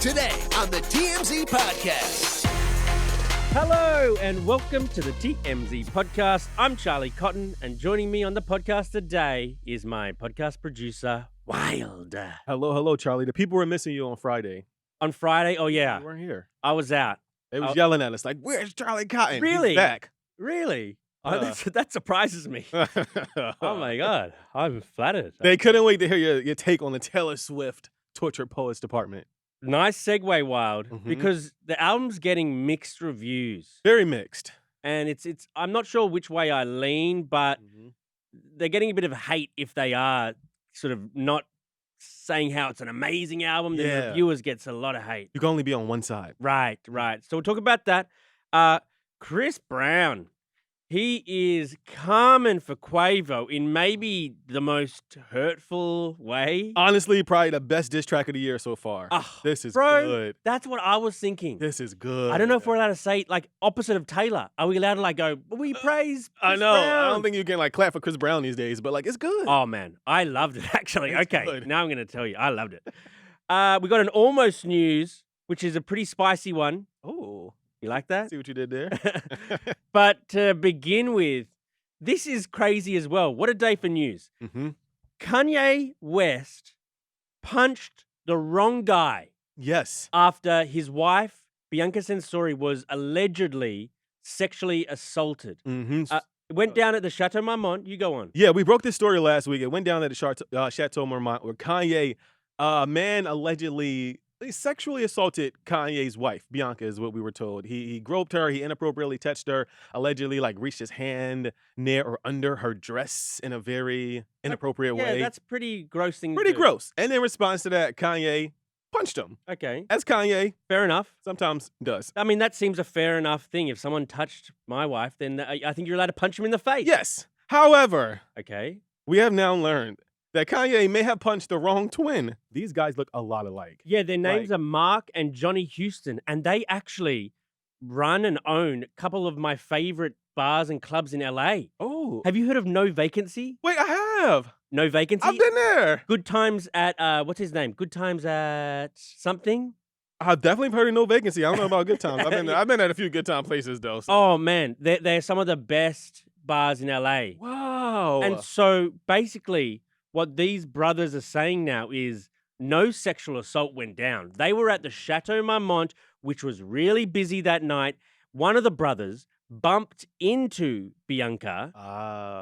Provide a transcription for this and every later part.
Today on the TMZ Podcast. Hello and welcome to the TMZ Podcast. I'm Charlie Cotton, and joining me on the podcast today is my podcast producer, Wyld. Hello, Charlie. The people were missing you on Friday. On Friday? Oh, yeah. You weren't here. I was out. They was yelling at us like, "Where's Charlie Cotton? Really? He's back." Really? That surprises me. Oh, my God. I'm flattered. They couldn't wait to hear your take on the Taylor Swift Tortured Poets Department. Nice segue, Wyld, because the album's getting mixed reviews. Very mixed. And it's I'm not sure which way I lean, but they're getting a bit of hate if they are sort of not saying how it's an amazing album. The reviewers gets a lot of hate. You can only be on one side. Right. So we'll talk about that. Chris Brown, he is coming for Quavo in maybe the most hurtful way. Honestly, probably the best diss track of the year so far. This is good. That's what I was thinking. This is good. I don't know if we're allowed to say, like, opposite of Taylor. Are we allowed to, go, we praise Chris I know. Brown? I don't think you can, clap for Chris Brown these days, but, it's good. Oh, man. I loved it, actually. It's okay, good. now I'm going to tell you. I loved it. We got an almost news, which is a pretty spicy one. Oh. You like that? See what you did there? But to begin with, this is crazy as well. What a day for news. Kanye West punched the wrong guy. Yes. After his wife, Bianca Censori, was allegedly sexually assaulted. It went down at the Chateau Marmont. You go on. Yeah, we broke this story last week. It went down at the Chateau Marmont where Kanye, a man allegedly sexually assaulted Kanye's wife. Bianca is what we were told. He groped her. He inappropriately touched her. Allegedly, reached his hand near or under her dress in a very inappropriate way. Yeah, that's pretty gross thing to do. Pretty gross. And in response to that, Kanye punched him. Okay. As Kanye Fair enough. sometimes does. I mean, that seems a fair enough thing. If someone touched my wife, then I think you're allowed to punch him in the face. Yes. However, Okay. we have now learned that Kanye may have punched the wrong twin. These guys look a lot alike. Yeah, their names are Mark and Johnny Houston, and they actually run and own a couple of my favorite bars and clubs in LA. Oh. Have you heard of No Vacancy? Wait, I have. No Vacancy? I've been there. Good Times at, what's his name? Good Times at something? I've definitely heard of No Vacancy. I don't know about Good Times. I've been at a few Good Time places, though. So. Oh, man. They're some of the best bars in LA. Wow. And so basically, what these brothers are saying now is no sexual assault went down. They were at the Chateau Marmont, which was really busy that night. One of the brothers bumped into Bianca,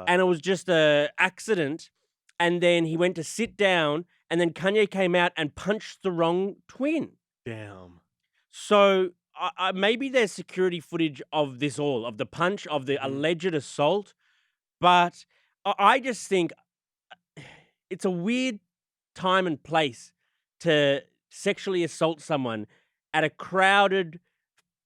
and it was just an accident. And then he went to sit down, and then Kanye came out and punched the wrong twin. Damn. So maybe there's security footage of this all, of the punch, of the alleged assault. But I just think it's a weird time and place to sexually assault someone at a crowded,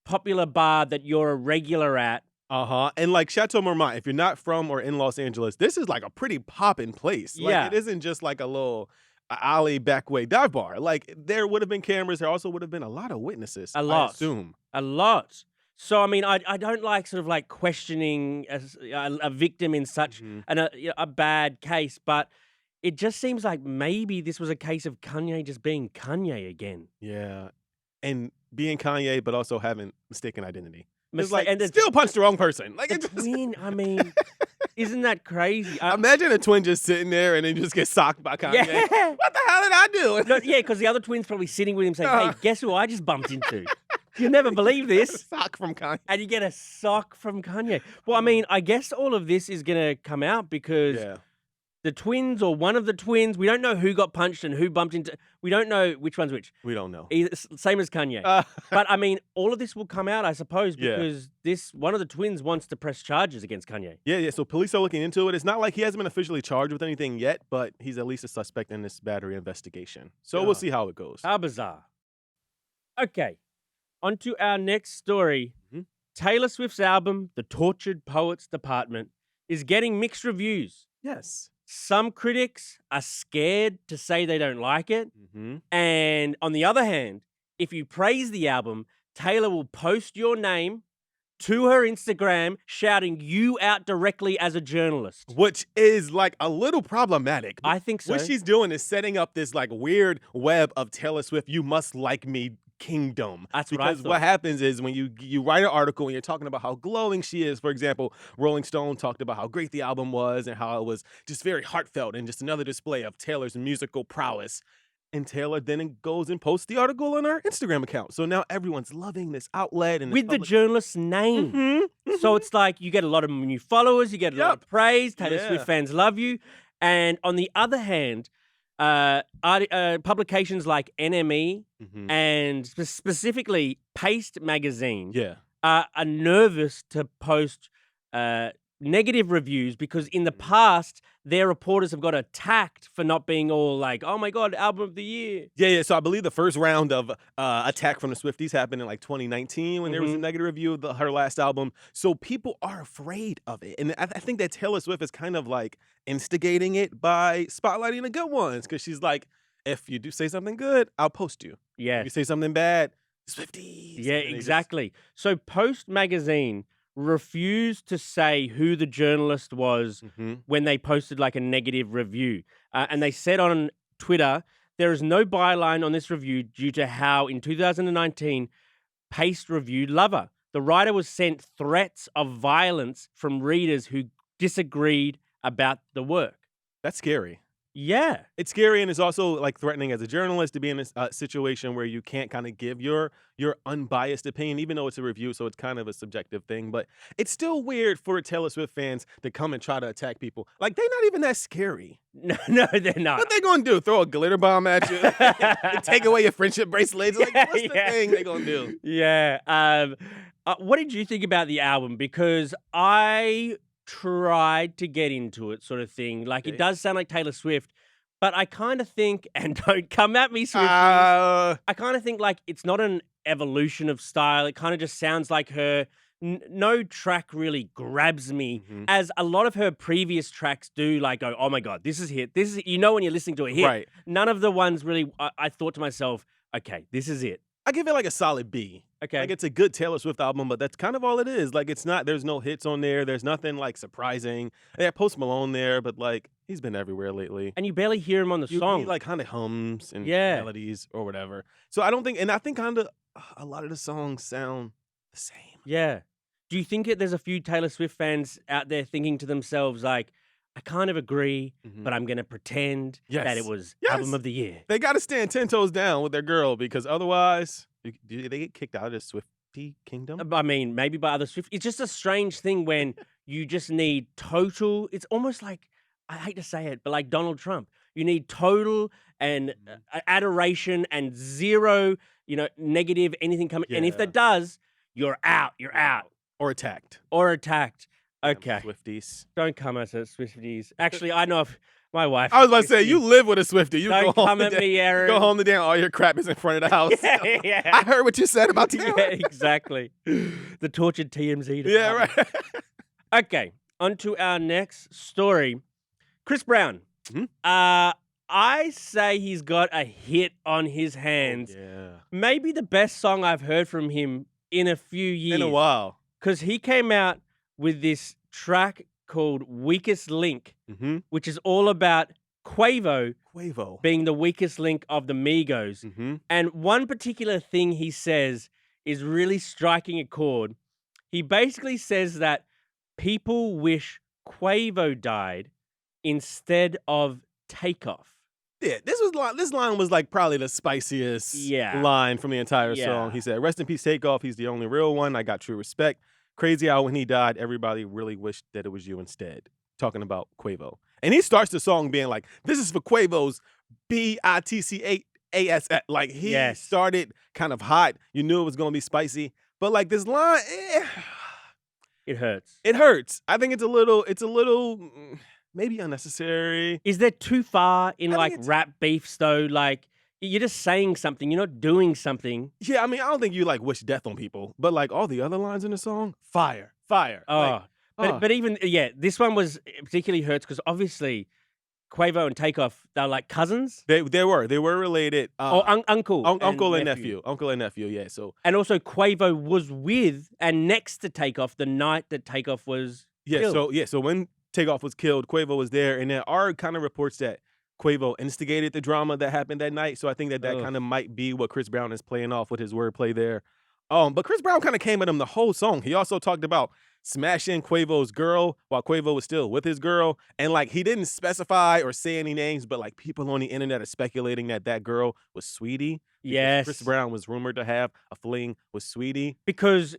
popular bar that you're a regular at. And Chateau Marmont, if you're not from or in Los Angeles, this is a pretty poppin' place. Yeah. It isn't just a little alley back way dive bar. There would have been cameras. There also would have been a lot of witnesses. A lot. I assume. A lot. So, I mean, I don't like questioning a victim in such a bad case, but it just seems like maybe this was a case of Kanye just being Kanye again. Yeah. And being Kanye, but also having mistaken identity. It's And still punched the wrong person. the twin, I mean, isn't that crazy? Imagine a twin just sitting there and then just get socked by Kanye. Yeah. What the hell did I do? No, yeah, because the other twin's probably sitting with him saying, hey, guess who I just bumped into? You'll never believe this. Sock from Kanye. And you get a sock from Kanye. Well, I mean, I guess all of this is going to come out because the twins or one of the twins, we don't know who got punched and who bumped into. We don't know which one's which. We don't know. Same as Kanye. But I mean, all of this will come out, I suppose, because one of the twins wants to press charges against Kanye. Yeah. So police are looking into it. It's not like he hasn't been officially charged with anything yet, but he's at least a suspect in this battery investigation. So we'll see how it goes. How bizarre. Okay. On to our next story. Taylor Swift's album, The Tortured Poets Department, is getting mixed reviews. Yes. Some critics are scared to say they don't like it. And on the other hand, if you praise the album, Taylor will post your name to her Instagram shouting you out directly as a journalist. Which is a little problematic. I think so. What she's doing is setting up this weird web of Taylor Swift, you must like me kingdom. That's what I Because what thought. happens is when you write an article and you're talking about how glowing she is, for example, Rolling Stone talked about how great the album was and how it was just very heartfelt and just another display of Taylor's musical prowess. And Taylor then goes and posts the article on our Instagram account. So now everyone's loving this outlet and With the journalist's name. Mhm, So mhm. it's like you get a lot of new followers, you get a lot Yep. of praise, Taylor Yeah. Swift fans love you. And on the other hand, publications like NME Mhm. and specifically Paste magazine Yeah. are nervous to post negative reviews because in the Mhm. past, their reporters have got attacked for not being all like, oh my God, album of the year. Yeah. So I believe the first round of attack from the Swifties happened in like 2019 when there was a Mhm. negative review of her last album. So people are afraid of it. And I think that Taylor Swift is kind of like instigating it by spotlighting the good ones. Because she's like, if you do say something good, I'll post you. If Yes. you say something bad, Swifties. Yeah, And they just- exactly. So Post magazine refused to say who the journalist was Mhm. when they posted like a negative review. And they said on Twitter, there is no byline on this review due to how in 2019 Paste reviewed Lover. The writer was sent threats of violence from readers who disagreed about the work. That's scary. Yeah. It's scary, and it's also like threatening as a journalist to be in a situation where you can't kind of give your unbiased opinion, even though it's a review, so it's kind of a subjective thing. But it's still weird for Taylor Swift fans to come and try to attack people. Like they're not even that scary. No, they're not. What they gonna do? Throw a glitter bomb at you? And take away your friendship bracelets? Like what's the Yeah. thing they gonna do? Yeah. What did you think about the album? Because I tried to get into it, sort of thing. Like, Okay. it does sound like Taylor Swift, but I kind of think, and don't come at me, Swifties, I kind of think like it's not an evolution of style. It kind of just sounds like her. No track really grabs me, Mhm. as a lot of her previous tracks do. Like, go, oh my God, this is hit. This is, you know, when you're listening to a hit. Right. None of the ones really. I thought to myself, okay, this is it. I give it like a solid B. Okay. Like it's a good Taylor Swift album, but that's kind of all it is. Like it's not. There's no hits on there. There's nothing like surprising. They have Post Malone there, but like he's been everywhere lately. And you barely hear him on the He song. like kind of hums and Yeah. melodies or whatever. So I don't think, and I think kind of a lot of the songs sound the same. Yeah. Do you think there's a few Taylor Swift fans out there thinking to themselves, like, I kind of agree, but I'm going to pretend that it Yes. was Yes. album of the year? They got to stand 10 toes down with their girl because otherwise, do they get kicked out of the Swiftie kingdom? I mean, maybe by other Swift. It's just a strange thing when you just need total. It's almost like, I hate to say it, but like Donald Trump. You need total and adoration and zero, negative, anything coming. And if Yeah. that does, you're out. You're out. Or attacked? Or attacked. Damn Okay. Swifties. Don't come at us, Swifties. Actually, I know if my wife. I was is about to say, Swiftie. you live with a Swiftie. You Don't go home come at today. me, Aaron. Go home today and all your crap is in front of the house. Yeah. I heard what you said about Taylor. Yeah, exactly. The tortured TMZ. Yeah, department. right. Okay, on to our next story. Chris Brown. Mhm. I say he's got a hit on his hands. Yeah. Maybe the best song I've heard from him in a few years. In a while. Because he came out with this track called Weakest Link, Mm-hmm. which is all about Quavo Quavo. being the weakest link of the Migos. Mm-hmm. And one particular thing he says is really striking a chord. He basically says that people wish Quavo died instead of Takeoff. Yeah, this line was like probably the spiciest Yeah. line from the entire song. Yeah. He said, "Rest in peace, Takeoff. He's the only real one. I got true respect. Crazy how when he died, everybody really wished that it was you instead." Talking about Quavo, and he starts the song being like, "This is for Quavo's BITCASS." Like he Yes. started kind of hot. You knew it was gonna be spicy, but like this line, It hurts. it hurts. I think it's a little maybe unnecessary. Is there too far in I think like it's- rap beefs though? Like you're just saying something, you're not doing something. Yeah, I mean, I don't think you like wish death on people, but like all the other lines in the song, fire. Oh, Like, but even this one was particularly hurts because obviously Quavo and Takeoff, they're like cousins they were related. or uncle, Uncle and nephew. Uncle and nephew. Yeah. So And also Quavo was with and next to Takeoff the night that Takeoff was yeah. killed. So when Takeoff was killed, Quavo was there, and there are kind of reports that Quavo instigated the drama that happened that night. So I think that Ugh. kind of might be what Chris Brown is playing off with his wordplay there. But Chris Brown kind of came at him the whole song. He also talked about smashing Quavo's girl while Quavo was still with his girl. And like, he didn't specify or say any names, but like people on the internet are speculating that that girl was Sweetie. Because Yes. Chris Brown was rumored to have a fling with Sweetie. Because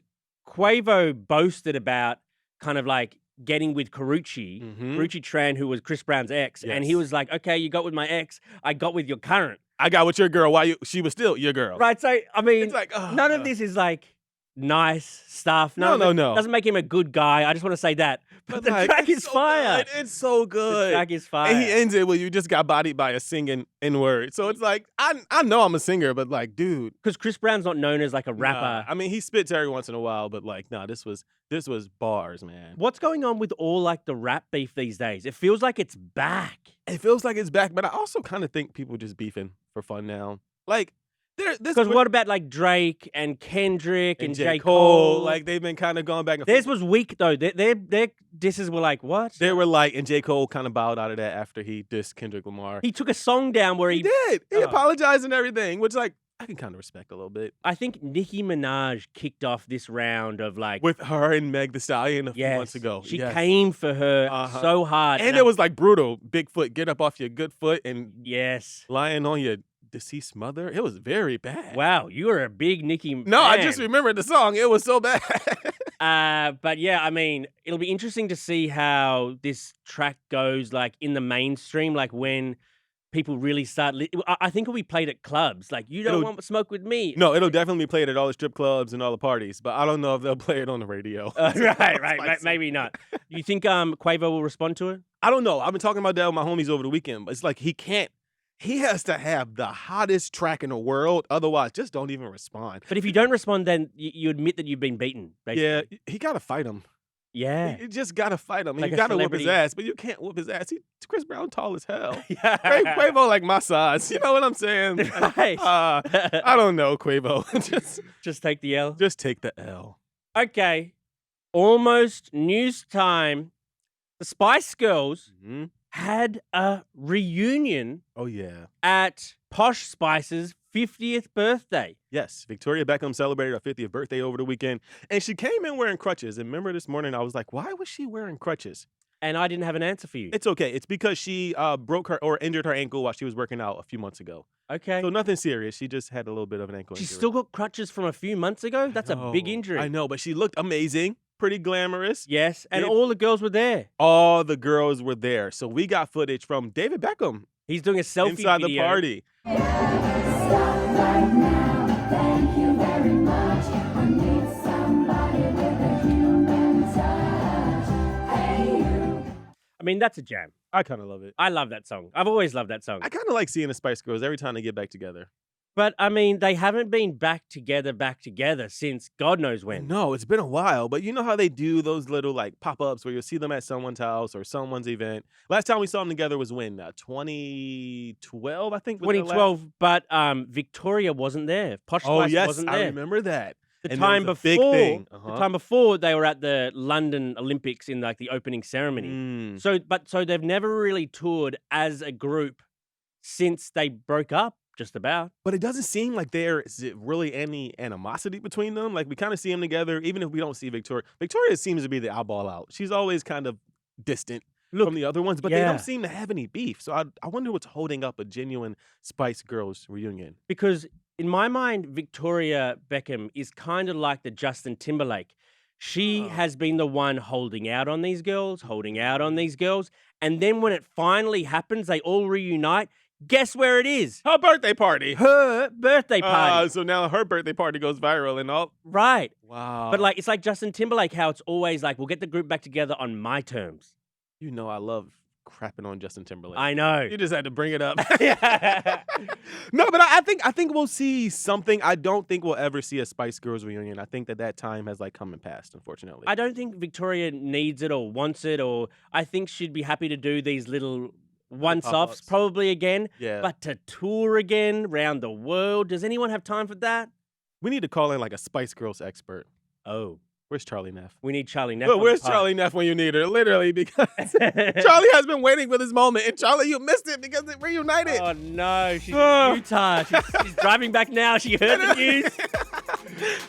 Quavo boasted about kind of like getting with Carucci, Mhm. Carucci Tran, who was Chris Brown's ex, and he Yes. was like, "Okay, you got with my ex, I got with your current." I got with your girl while she was still your girl. Right, so, I mean, It's like, none of this is like nice stuff. No, no, no. Doesn't make him a good guy. I just want to say that. But the like, track it's is so fire. good. It's so good. The track is fire. And he ends it with, you just got bodied by a singing N-word. So it's like, I know I'm a singer, but like, dude. Because Chris Brown's not known as like a rapper. Nah. I mean, he spits every once in a while, but like, nah, this was bars, man. What's going on with all like the rap beef these days? It feels like it's back. It feels like it's back, but I also kind of think people just beefing for fun now. Like, Because what about like Drake and Kendrick and J. Cole? Like, they've been kind of going back and Theirs forth. was weak though. Their disses were like, what? They were like, and J. Cole kind of bowed out of that after he dissed Kendrick Lamar. He took a song down where He he did. He Oh. apologized and everything, which like I can kind of respect a little bit. I think Nicki Minaj kicked off this round of like With her and Meg Thee Stallion a few months ago. She Yes. came for her so hard. And it was like brutal. Big foot, get up off your good foot and yes. lying on your deceased mother. It was very bad. Wow, you are a big Nicki No, I just fan. remembered the song. It was so bad. But yeah, I mean, it'll be interesting to see how this track goes like in the mainstream, like when people really start. I think it'll be played at clubs. Like, you don't want to smoke with me. No, it'll definitely be played at all the strip clubs and all the parties, but I don't know if they'll play it on the radio. Right. Maybe not. You think Quavo will respond to it? I don't know. I've been talking about that with my homies over the weekend, but it's like he has to have the hottest track in the world. Otherwise, just don't even respond. But if you don't respond, then you admit that you've been beaten, basically. Yeah, he got to fight him. Yeah. You just got to fight him. Like You a got to whip his celebrity. ass, but you can't whip his ass. Chris Brown tall as hell. Yeah. Quavo like my size. You know what I'm saying? Right. I don't know, Quavo. Just take the L. just take the L. Okay. Almost news time. The Spice Girls Mhm. had a reunion Oh, yeah. at Posh Spice's 50th birthday. Yes, Victoria Beckham celebrated her 50th birthday over the weekend, and she came in wearing crutches. And remember this morning, I was like, why was she wearing crutches? And I didn't have an answer for you. It's okay. It's because she broke her or injured her ankle while she was working out a few months ago. Okay. So nothing serious. She just had a little bit of an ankle She's injury. still got crutches from a few months ago? That's a big Oh, injury. I know, but she looked amazing, pretty glamorous. Yes, and Did- all the girls were there. All the girls were there. So we got footage from David Beckham He's doing a selfie inside video. the party. Stop right now. Thank you very much. I need somebody with a human touch. Hey, you. I mean, that's a jam. I kind of love it. I love that song. I've always loved that song. I kind of like seeing the Spice Girls every time they get back together. But I mean, they haven't been back together since God knows when. No, it's been a while, but you know how they do those little like pop-ups where you'll see them at someone's house or someone's event. Last time we saw them together was when 2012, I think. was their last- 2012, but Victoria wasn't there. Posh Oh Spice yes, wasn't I there. remember that. The And there time was a before, big thing. the time before they were at the London Olympics in like the opening ceremony. Mm. So they've never really toured as a group since they broke up. Just about. But it doesn't seem like there is really any animosity between them. Like we kind of see them together, even if we don't see Victoria. Victoria seems to be the eyeball out. She's always kind of distant Look, from the other ones, but they yeah. don't seem to have any beef. So I wonder what's holding up a genuine Spice Girls reunion. because in my mind, Victoria Beckham is kind of like the Justin Timberlake. She has been the one holding out on these girls, and then when it finally happens, they all reunite. Guess where it is? Her birthday party. Her birthday party. So now her birthday party goes viral and all. Right. Wow. But like it's like Justin Timberlake, how it's always like, we'll get the group back together on my terms. you know, I love crapping on Justin Timberlake. I know. You just had to bring it up. Yeah. No, but I think we'll see something. I don't think we'll ever see a Spice Girls reunion. I think that time has like come and passed, unfortunately. I don't think Victoria needs it or wants it, or I think she'd be happy to do these little once-offs pop-ups. probably again. Yeah. But to tour again around the world, does anyone have time for that? We need to call in like a Spice Girls expert. Oh. Where's Charlie Neff? We need Charlie Neff. But on the where's pod. Charlie Neff when you need her? Literally, because Charlie has been waiting for this moment. And Charlie, you missed it because it reunited. Oh no, she's in Utah. She's driving back now. She heard the news.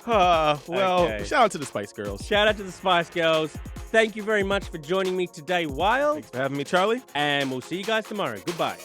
Well, Okay. shout out to the Spice Girls. Shout out to the Spice Girls. Thank you very much for joining me today, Wyld. Thanks for having me, Charlie. And we'll see you guys tomorrow. Goodbye.